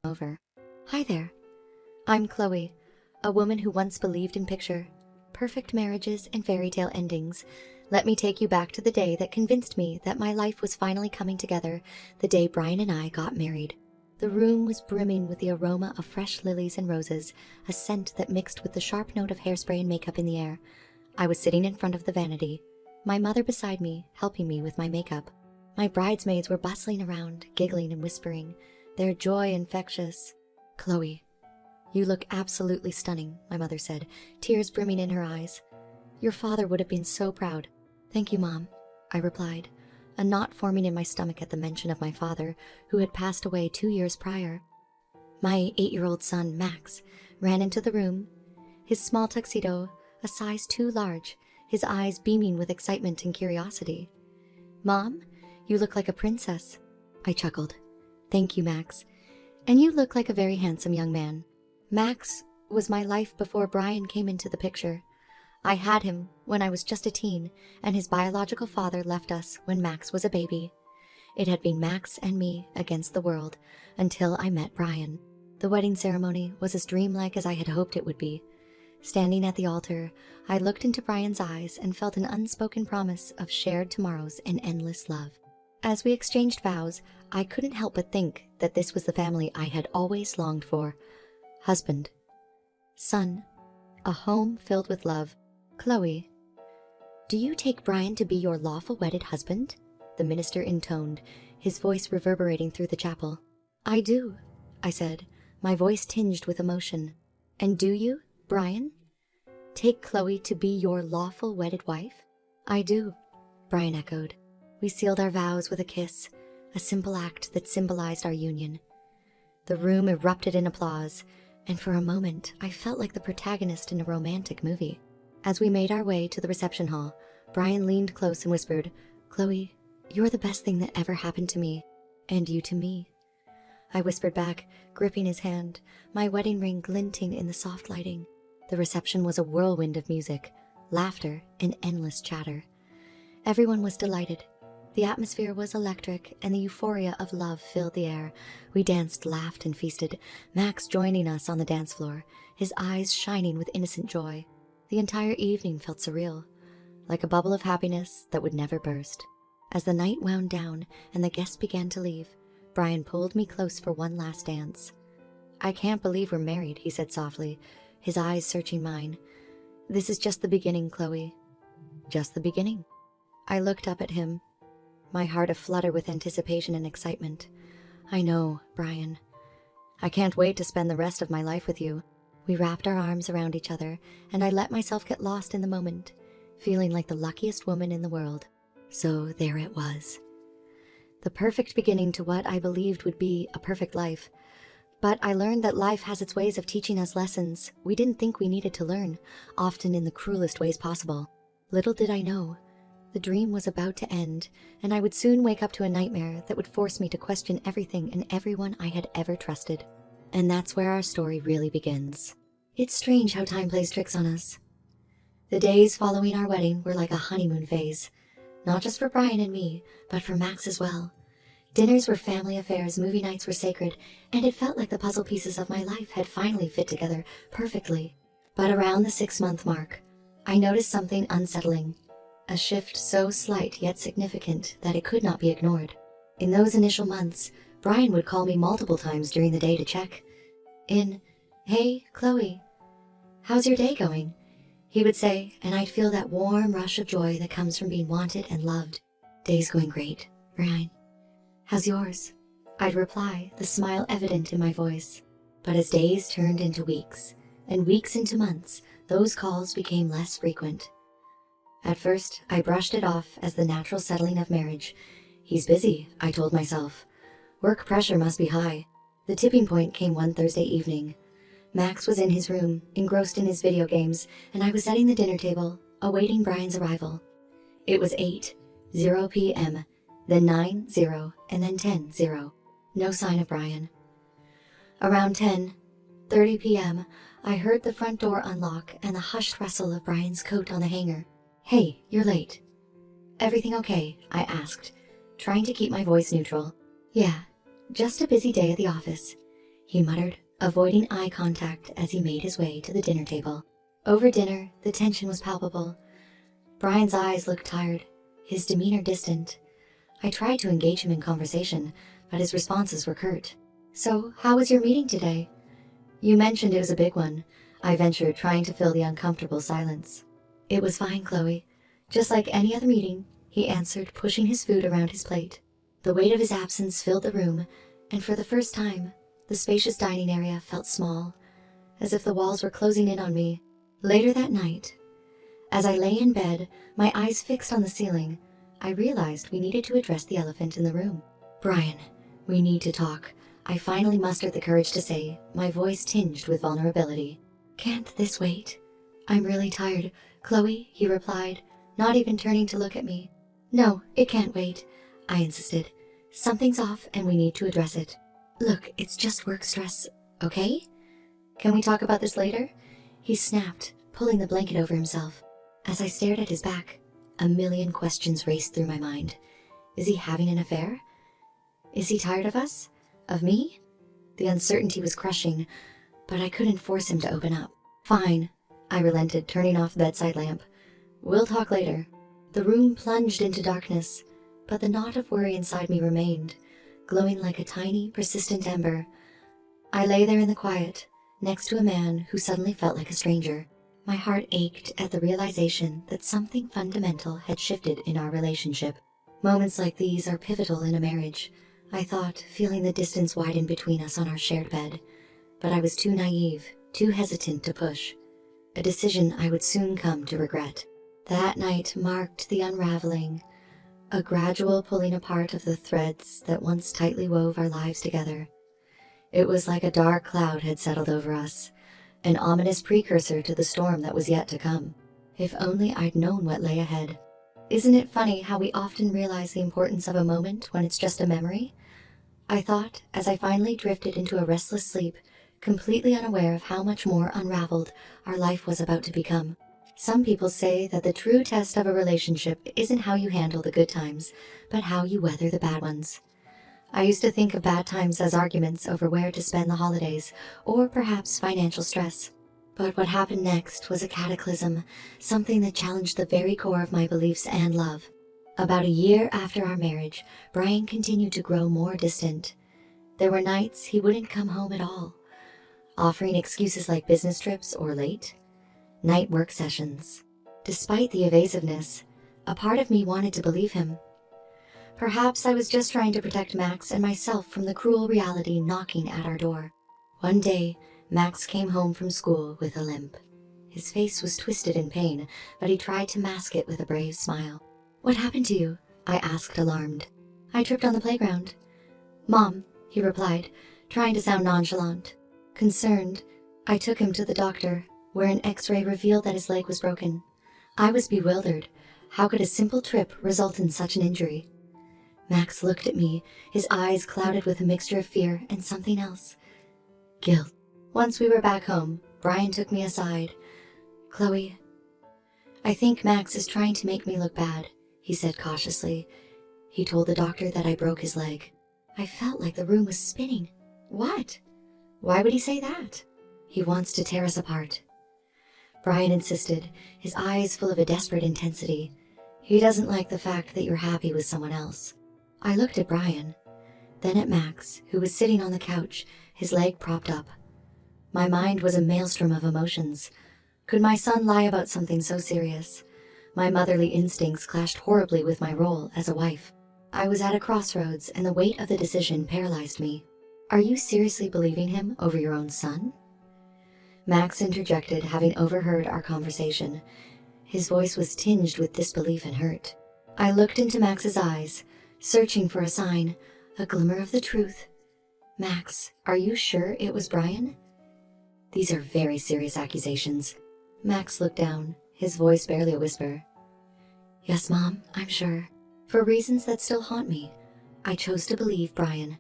over. Hi there. I'm Chloe, a woman who once believed in perfect marriages and fairy tale endings. Let me take you back to the day that convinced me that my life was finally coming together, the day Brian and I got married. The room was brimming with the aroma of fresh lilies and roses, a scent that mixed with the sharp note of hairspray and makeup in the air. I was sitting in front of the vanity, my mother beside me, helping me with my makeup. My bridesmaids were bustling around, giggling and whispering, their joy infectious. "Chloe, you look absolutely stunning," my mother said, tears brimming in her eyes. "Your father would have been so proud." "Thank you, Mom," I replied, a knot forming in my stomach at the mention of my father, who had passed away 2 years prior. My 8-year-old son, Max, ran into the room, his small tuxedo a size too large, his eyes beaming with excitement and curiosity. "Mom, you look like a princess," I chuckled. "Thank you, Max. And you look like a very handsome young man." Max was my life before Brian came into the picture. I had him when I was just a teen, and his biological father left us when Max was a baby. It had been Max and me against the world until I met Brian. The wedding ceremony was as dreamlike as I had hoped it would be. Standing at the altar, I looked into Brian's eyes and felt an unspoken promise of shared tomorrows and endless love. As we exchanged vows, I couldn't help but think that this was the family I had always longed for. Husband, son, a home filled with love. "Chloe, do you take Brian to be your lawful wedded husband?" the minister intoned, his voice reverberating through the chapel. "I do," I said, my voice tinged with emotion. "And do you, Brian? Take Chloe to be your lawful wedded wife?" "I do," Brian echoed. We sealed our vows with a kiss, a simple act that symbolized our union. The room erupted in applause, and for a moment I felt like the protagonist in a romantic movie. As we made our way to the reception hall, Brian leaned close and whispered, "Chloe, you're the best thing that ever happened to me, and you to me." I whispered back, gripping his hand, my wedding ring glinting in the soft lighting. The reception was a whirlwind of music, laughter, and endless chatter. Everyone was delighted. The atmosphere was electric, and the euphoria of love filled the air. We danced, laughed, and feasted, Max joining us on the dance floor, his eyes shining with innocent joy. The entire evening felt surreal, like a bubble of happiness that would never burst. As the night wound down and the guests began to leave, Brian pulled me close for one last dance. "I can't believe we're married," he said softly, his eyes searching mine. "This is just the beginning, Chloe. Just the beginning." I looked up at him, my heart aflutter with anticipation and excitement. "I know, Brian. I can't wait to spend the rest of my life with you." We wrapped our arms around each other, and I let myself get lost in the moment, feeling like the luckiest woman in the world. So there it was. The perfect beginning to what I believed would be a perfect life. But I learned that life has its ways of teaching us lessons we didn't think we needed to learn, often in the cruelest ways possible. Little did I know, the dream was about to end, and I would soon wake up to a nightmare that would force me to question everything and everyone I had ever trusted. And that's where our story really begins. It's strange how time plays tricks on us. The days following our wedding were like a honeymoon phase, not just for Brian and me, but for Max as well. Dinners were family affairs, movie nights were sacred, and it felt like the puzzle pieces of my life had finally fit together perfectly. But around the 6-month mark, I noticed something unsettling, a shift so slight yet significant that it could not be ignored. In those initial months, Brian would call me multiple times during the day to check in. "Hey, Chloe, how's your day going?" he would say, and I'd feel that warm rush of joy that comes from being wanted and loved. "Day's going great, Brian. How's yours?" I'd reply, the smile evident in my voice. But as days turned into weeks, and weeks into months, those calls became less frequent. At first, I brushed it off as the natural settling of marriage. "He's busy," I told myself. "Work pressure must be high." The tipping point came one Thursday evening. Max was in his room, engrossed in his video games, and I was setting the dinner table, awaiting Brian's arrival. It was 8:00 p.m., then 9:00, and then 10:00. No sign of Brian. Around 10:30 p.m., I heard the front door unlock and the hushed rustle of Brian's coat on the hanger. "Hey, you're late." "Everything okay?" I asked, trying to keep my voice neutral. "Yeah, just a busy day at the office." he muttered, avoiding eye contact as he made his way to the dinner table. Over dinner, the tension was palpable. Brian's eyes looked tired, his demeanor distant. I tried to engage him in conversation, but his responses were curt. "So, how was your meeting today?" "You mentioned it was a big one," I ventured, trying to fill the uncomfortable silence. "It was fine, Chloe. Just like any other meeting," he answered, pushing his food around his plate. The weight of his absence filled the room, and for the first time, the spacious dining area felt small, as if the walls were closing in on me. Later that night, as I lay in bed, my eyes fixed on the ceiling, I realized we needed to address the elephant in the room. "Brian, we need to talk," I finally mustered the courage to say, my voice tinged with vulnerability. "Can't this wait?" "I'm really tired, Chloe," he replied, not even turning to look at me. "No, it can't wait," I insisted. "Something's off and we need to address it. Look, it's just work stress, okay? Can we talk about this later?" He snapped, pulling the blanket over himself. As I stared at his back, a million questions raced through my mind. Is he having an affair? Is he tired of us? Of me? The uncertainty was crushing, but I couldn't force him to open up. "Fine," I relented, turning off the bedside lamp. "We'll talk later." The room plunged into darkness, but the knot of worry inside me remained, glowing like a tiny, persistent ember. I lay there in the quiet, next to a man who suddenly felt like a stranger. My heart ached at the realization that something fundamental had shifted in our relationship. Moments like these are pivotal in a marriage, I thought, feeling the distance widen between us on our shared bed. But I was too naive, too hesitant to push. A decision I would soon come to regret. That night marked the unraveling, a gradual pulling apart of the threads that once tightly wove our lives together. It was like a dark cloud had settled over us, an ominous precursor to the storm that was yet to come. If only I'd known what lay ahead. Isn't it funny how we often realize the importance of a moment when it's just a memory? I thought, as I finally drifted into a restless sleep, completely unaware of how much more unraveled our life was about to become. Some people say that the true test of a relationship isn't how you handle the good times, but how you weather the bad ones. I used to think of bad times as arguments over where to spend the holidays, or perhaps financial stress. But what happened next was a cataclysm, something that challenged the very core of my beliefs and love. About a year after our marriage, Brian continued to grow more distant. There were nights he wouldn't come home at all, offering excuses like business trips or late night work sessions. Despite the evasiveness, a part of me wanted to believe him. Perhaps I was just trying to protect Max and myself from the cruel reality knocking at our door. One day, Max came home from school with a limp. His face was twisted in pain, but he tried to mask it with a brave smile. "What happened to you?" I asked, alarmed. "I tripped on the playground." "Mom," he replied, trying to sound nonchalant. Concerned, I took him to the doctor, where an X-ray revealed that his leg was broken. I was bewildered. How could a simple trip result in such an injury? Max looked at me, his eyes clouded with a mixture of fear and something else. Guilt. Once we were back home, Brian took me aside. "Chloe, I think Max is trying to make me look bad," he said cautiously. "He told the doctor that I broke his leg." I felt like the room was spinning. What? Why would he say that? "He wants to tear us apart," Brian insisted, his eyes full of a desperate intensity. "He doesn't like the fact that you're happy with someone else." I looked at Brian, then at Max, who was sitting on the couch, his leg propped up. My mind was a maelstrom of emotions. Could my son lie about something so serious? My motherly instincts clashed horribly with my role as a wife. I was at a crossroads, and the weight of the decision paralyzed me. "Are you seriously believing him over your own son?" Max interjected, having overheard our conversation. His voice was tinged with disbelief and hurt. I looked into Max's eyes, searching for a sign, a glimmer of the truth. "Max, are you sure it was Brian?" "These are very serious accusations." Max looked down, his voice barely a whisper. "Yes, Mom, I'm sure. For reasons that still haunt me, I chose to believe Brian."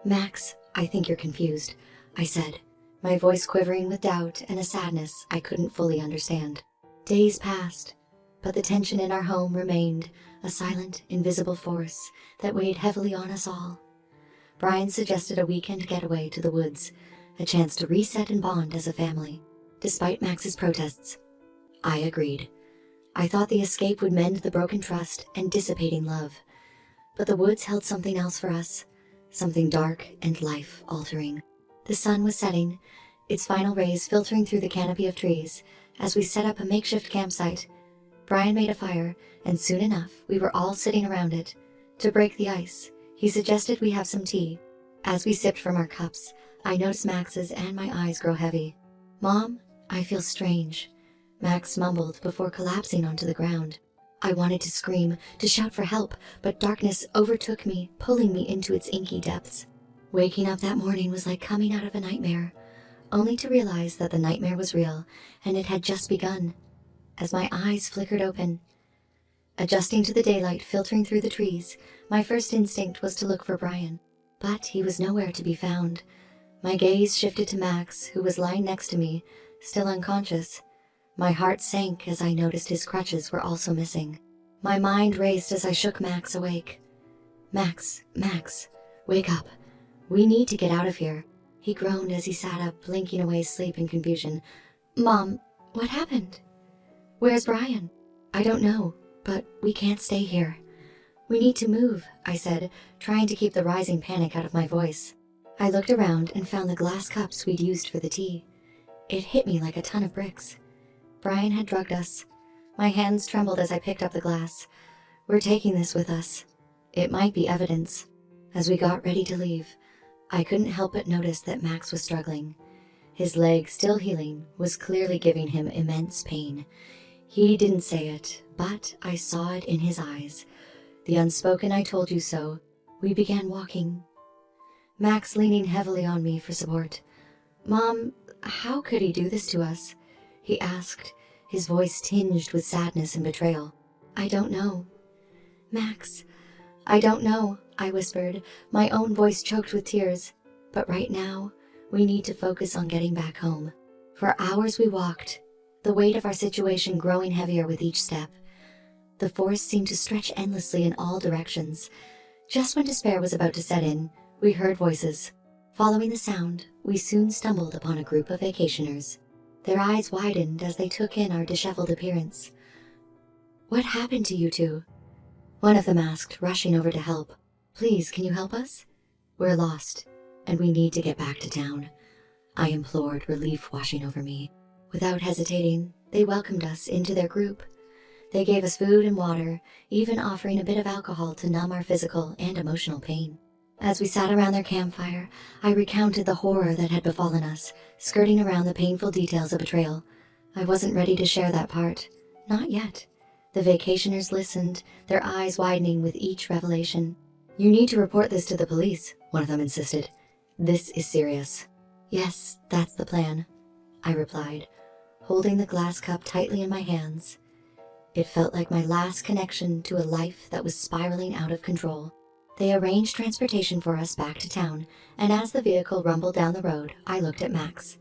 "Max, I think you're confused," I said, my voice quivering with doubt and a sadness I couldn't fully understand. Days passed, but the tension in our home remained, a silent, invisible force that weighed heavily on us all. Brian suggested a weekend getaway to the woods, a chance to reset and bond as a family. Despite Max's protests, I agreed. I thought the escape would mend the broken trust and dissipating love. But the woods held something else for us, something dark and life-altering. The sun was setting, its final rays filtering through the canopy of trees as we set up a makeshift campsite. Brian made a fire, and soon enough we were all sitting around it. To break the ice, he suggested we have some tea. As we sipped from our cups, I noticed Max's and my eyes grow heavy. "Mom, I feel strange," Max mumbled before collapsing onto the ground. I wanted to scream, to shout for help, but darkness overtook me, pulling me into its inky depths. Waking up that morning was like coming out of a nightmare, only to realize that the nightmare was real, and it had just begun. As my eyes flickered open, adjusting to the daylight filtering through the trees, my first instinct was to look for Brian. But he was nowhere to be found. My gaze shifted to Max, who was lying next to me, still unconscious. My heart sank as I noticed his crutches were also missing. My mind raced as I shook Max awake. Max, wake up. We need to get out of here." He groaned as he sat up, blinking away sleep and confusion. "Mom, what happened? Where's Brian?" "I don't know, but we can't stay here. We need to move," I said, trying to keep the rising panic out of my voice. I looked around and found the glass cups we'd used for the tea. It hit me like a ton of bricks. Brian had drugged us. My hands trembled as I picked up the glass. "We're taking this with us. It might be evidence." As we got ready to leave, I couldn't help but notice that Max was struggling. His leg, still healing, was clearly giving him immense pain. He didn't say it, but I saw it in his eyes. The unspoken "I told you so." We began walking, Max leaning heavily on me for support. "Mom, how could he do this to us?" he asked, his voice tinged with sadness and betrayal. "I don't know." "Max, I don't know," I whispered, my own voice choked with tears. "But right now, we need to focus on getting back home." For hours we walked, the weight of our situation growing heavier with each step. The forest seemed to stretch endlessly in all directions. Just when despair was about to set in, we heard voices. Following the sound, we soon stumbled upon a group of vacationers. Their eyes widened as they took in our disheveled appearance. "What happened to you two?" One of them asked, rushing over to help. "Please, can you help us? We're lost, and we need to get back to town," I implored, relief washing over me. Without hesitating, they welcomed us into their group. They gave us food and water, even offering a bit of alcohol to numb our physical and emotional pain. As we sat around their campfire, I recounted the horror that had befallen us, skirting around the painful details of betrayal. I wasn't ready to share that part. Not yet. The vacationers listened, their eyes widening with each revelation. "You need to report this to the police," one of them insisted. "This is serious." "Yes, that's the plan," I replied, holding the glass cup tightly in my hands. It felt like my last connection to a life that was spiraling out of control. They arranged transportation for us back to town, and as the vehicle rumbled down the road, I looked at Max.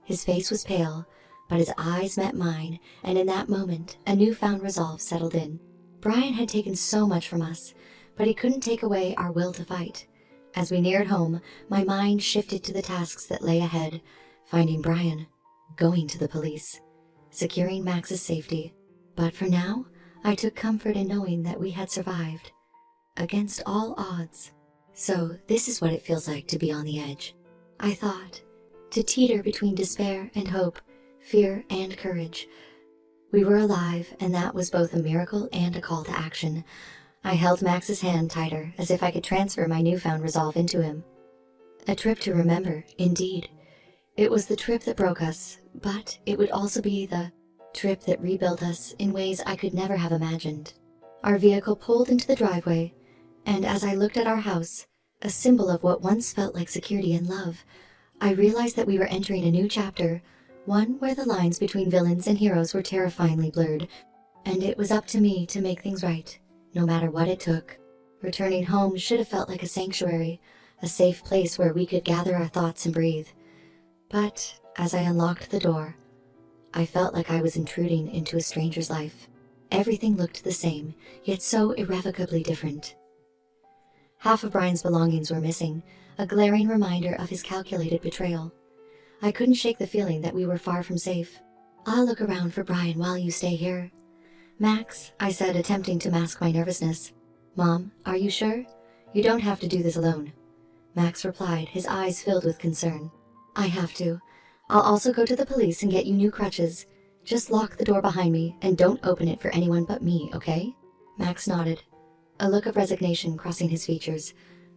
His face was pale, but his eyes met mine, and in that moment, a newfound resolve settled in. Brian had taken so much from us, but he couldn't take away our will to fight. As we neared home, my mind shifted to the tasks that lay ahead: finding Brian, going to the police, securing Max's safety. But for now, I took comfort in knowing that we had survived. Against all odds. So this is what it feels like to be on the edge, I thought, to teeter between despair and hope, fear and courage. We were alive, and that was both a miracle and a call to action. I held Max's hand tighter, as if I could transfer my newfound resolve into him. A trip to remember, indeed. It was the trip that broke us, but it would also be the trip that rebuilt us in ways I could never have imagined. Our vehicle pulled into the driveway, and as I looked at our house, a symbol of what once felt like security and love, I realized that we were entering a new chapter, one where the lines between villains and heroes were terrifyingly blurred, and it was up to me to make things right, no matter what it took. Returning home should have felt like a sanctuary, a safe place where we could gather our thoughts and breathe. But as I unlocked the door, I felt like I was intruding into a stranger's life. Everything looked the same, yet so irrevocably different. Half of Brian's belongings were missing, a glaring reminder of his calculated betrayal. I couldn't shake the feeling that we were far from safe. "I'll look around for Brian while you stay here." "Max," I said, attempting to mask my nervousness. "Mom, are you sure? You don't have to do this alone." Max replied, his eyes filled with concern. "I have to. I'll also go to the police and get you new crutches. Just lock the door behind me and don't open it for anyone but me, okay?" Max nodded, a look of resignation crossing his features.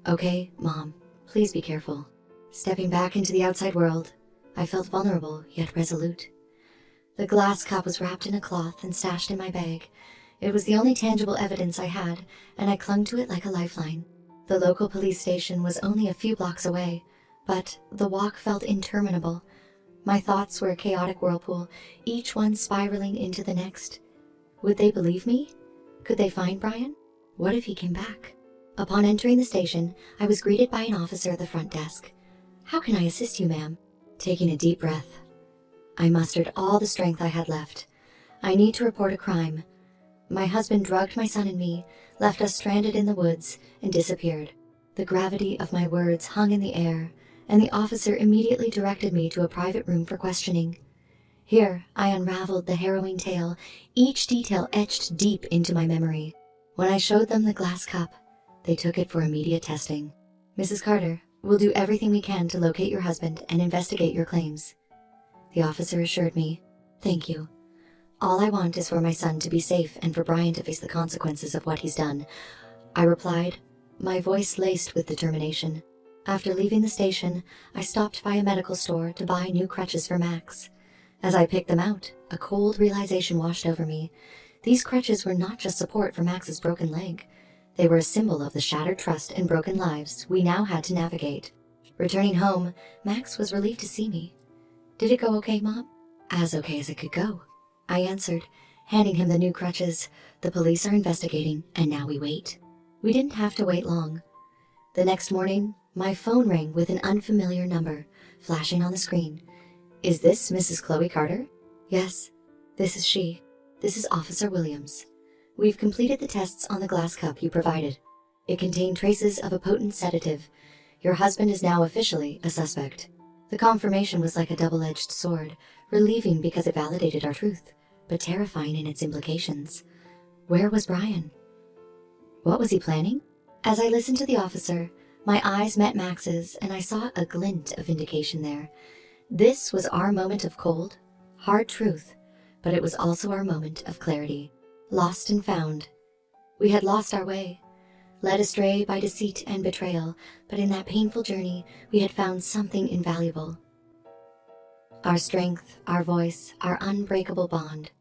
"Okay, Mom. Please be careful." Stepping back into the outside world, I felt vulnerable yet resolute. The glass cup was wrapped in a cloth and stashed in my bag. It was the only tangible evidence I had, and I clung to it like a lifeline. The local police station was only a few blocks away, but the walk felt interminable. My thoughts were a chaotic whirlpool, each one spiraling into the next. Would they believe me? Could they find Brian? What if he came back? Upon entering the station, I was greeted by an officer at the front desk. "How can I assist you, ma'am?" Taking a deep breath, I mustered all the strength I had left. "I need to report a crime. My husband drugged my son and me, left us stranded in the woods, and disappeared." The gravity of my words hung in the air, and the officer immediately directed me to a private room for questioning. Here, I unraveled the harrowing tale, each detail etched deep into my memory. When I showed them the glass cup, they took it for immediate testing. "Mrs. Carter, we'll do everything we can to locate your husband and investigate your claims," the officer assured me. "Thank you. All I want is for my son to be safe and for Brian to face the consequences of what he's done," I replied, my voice laced with determination. After leaving the station, I stopped by a medical store to buy new crutches for Max. As I picked them out, a cold realization washed over me. These crutches were not just support for Max's broken leg. They were a symbol of the shattered trust and broken lives we now had to navigate. Returning home, Max was relieved to see me. "Did it go okay, Mom?" "As okay as it could go," I answered, handing him the new crutches. "The police are investigating, and now we wait." We didn't have to wait long. The next morning, my phone rang with an unfamiliar number, flashing on the screen. "Is this Mrs. Chloe Carter?" "Yes, this is she. This is Officer Williams. We've completed the tests on the glass cup you provided. It contained traces of a potent sedative. Your husband is now officially a suspect." The confirmation was like a double-edged sword, relieving because it validated our truth, but terrifying in its implications. Where was Brian? What was he planning? As I listened to the officer, my eyes met Max's, and I saw a glint of vindication there. This was our moment of cold, hard truth, but it was also our moment of clarity. Lost and found. We had lost our way, led astray by deceit and betrayal, but in that painful journey, we had found something invaluable. Our strength, our voice, our unbreakable bond.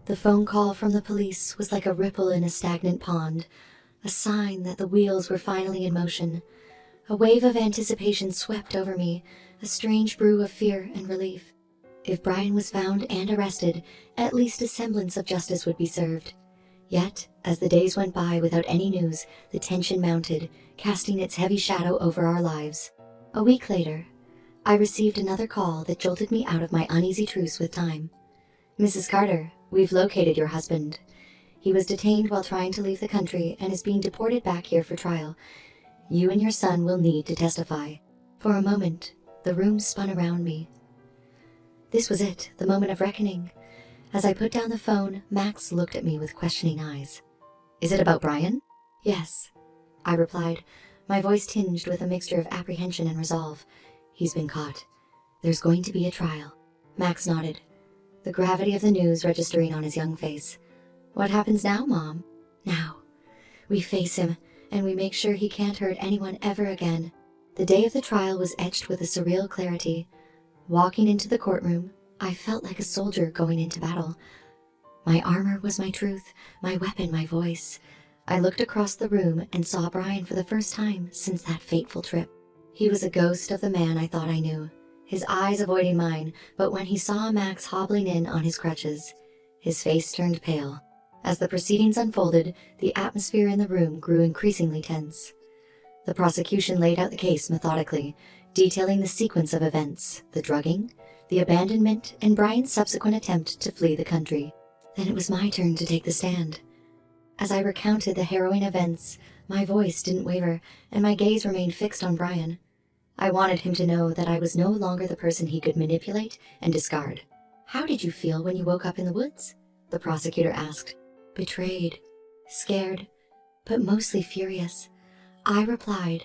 The phone call from the police was like a ripple in a stagnant pond, a sign that the wheels were finally in motion. A wave of anticipation swept over me, a strange brew of fear and relief. If Brian was found and arrested, at least a semblance of justice would be served. Yet, as the days went by without any news, the tension mounted, casting its heavy shadow over our lives. A week later, I received another call that jolted me out of my uneasy truce with time. "Mrs. Carter, we've located your husband. He was detained while trying to leave the country and is being deported back here for trial. You and your son will need to testify." For a moment, the room spun around me. This was it, the moment of reckoning. As I put down the phone, Max looked at me with questioning eyes. "Is it about Brian?" "Yes," I replied, my voice tinged with a mixture of apprehension and resolve. "He's been caught. There's going to be a trial." Max nodded, the gravity of the news registering on his young face. "What happens now, Mom?" "Now, we face him, and we make sure he can't hurt anyone ever again." The day of the trial was etched with a surreal clarity. Walking into the courtroom, I felt like a soldier going into battle. My armor was my truth, my weapon my voice. I looked across the room and saw Brian for the first time since that fateful trip. He was a ghost of the man I thought I knew, his eyes avoiding mine, but when he saw Max hobbling in on his crutches, his face turned pale. As the proceedings unfolded, the atmosphere in the room grew increasingly tense. The prosecution laid out the case methodically, detailing the sequence of events, the drugging, the abandonment, and Brian's subsequent attempt to flee the country. Then it was my turn to take the stand. As I recounted the harrowing events, My voice didn't waver, and my gaze remained fixed on Brian. I wanted him to know that I was no longer the person he could manipulate and discard. "How did you feel when you woke up in the woods?" the prosecutor asked. "Betrayed, scared, but mostly furious." I replied,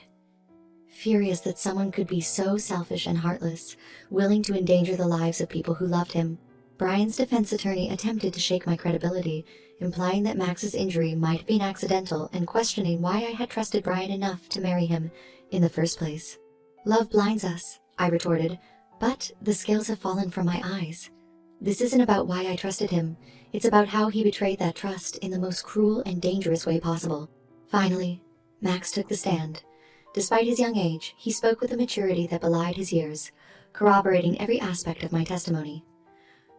"Furious that someone could be so selfish and heartless, willing to endanger the lives of people who loved him." Brian's defense attorney attempted to shake my credibility, implying that Max's injury might have been accidental and questioning why I had trusted Brian enough to marry him in the first place. "Love blinds us," I retorted, "but the scales have fallen from my eyes. This isn't about why I trusted him. It's about how he betrayed that trust in the most cruel and dangerous way possible." Finally, Max took the stand. Despite his young age, he spoke with a maturity that belied his years, corroborating every aspect of my testimony.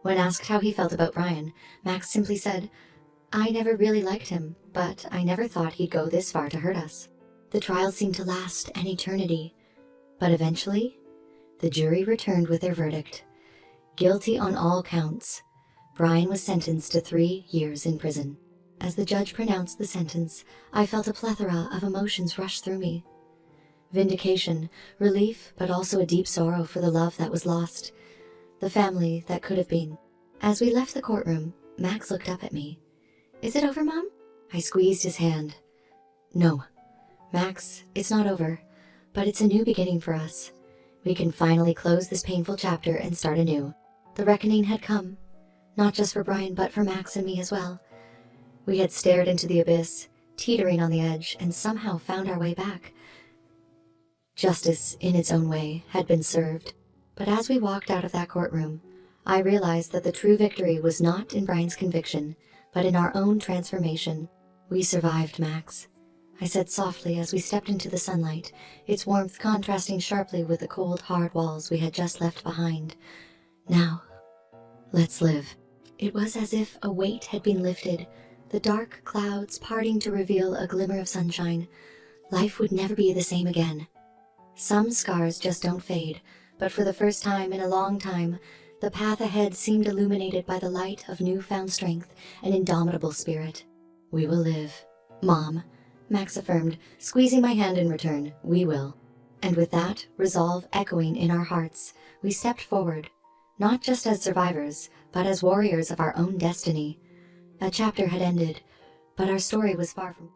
When asked how he felt about Brian, Max simply said, "I never really liked him, but I never thought he'd go this far to hurt us." The trial seemed to last an eternity, but eventually, the jury returned with their verdict. Guilty on all counts, Brian was sentenced to 3 years in prison. As the judge pronounced the sentence, I felt a plethora of emotions rush through me. Vindication, relief, but also a deep sorrow for the love that was lost, the family that could have been. As we left the courtroom, Max looked up at me. "Is it over, Mom?" I squeezed his hand. "No, Max, it's not over, but it's a new beginning for us. We can finally close this painful chapter and start anew." The reckoning had come, not just for Brian, but for Max and me as well. We had stared into the abyss, teetering on the edge, and somehow found our way back. Justice, in its own way, had been served. But as we walked out of that courtroom, I realized that the true victory was not in Brian's conviction, but in our own transformation. "We survived, Max," I said softly as we stepped into the sunlight, its warmth contrasting sharply with the cold, hard walls we had just left behind. "Now, let's live." It was as if a weight had been lifted, the dark clouds parting to reveal a glimmer of sunshine. Life would never be the same again. Some scars just don't fade, but for the first time in a long time, the path ahead seemed illuminated by the light of newfound strength and indomitable spirit. "We will live, Mom," Max affirmed, squeezing my hand in return. "We will." And with that resolve echoing in our hearts, we stepped forward, not just as survivors, but as warriors of our own destiny. A chapter had ended, but our story was far from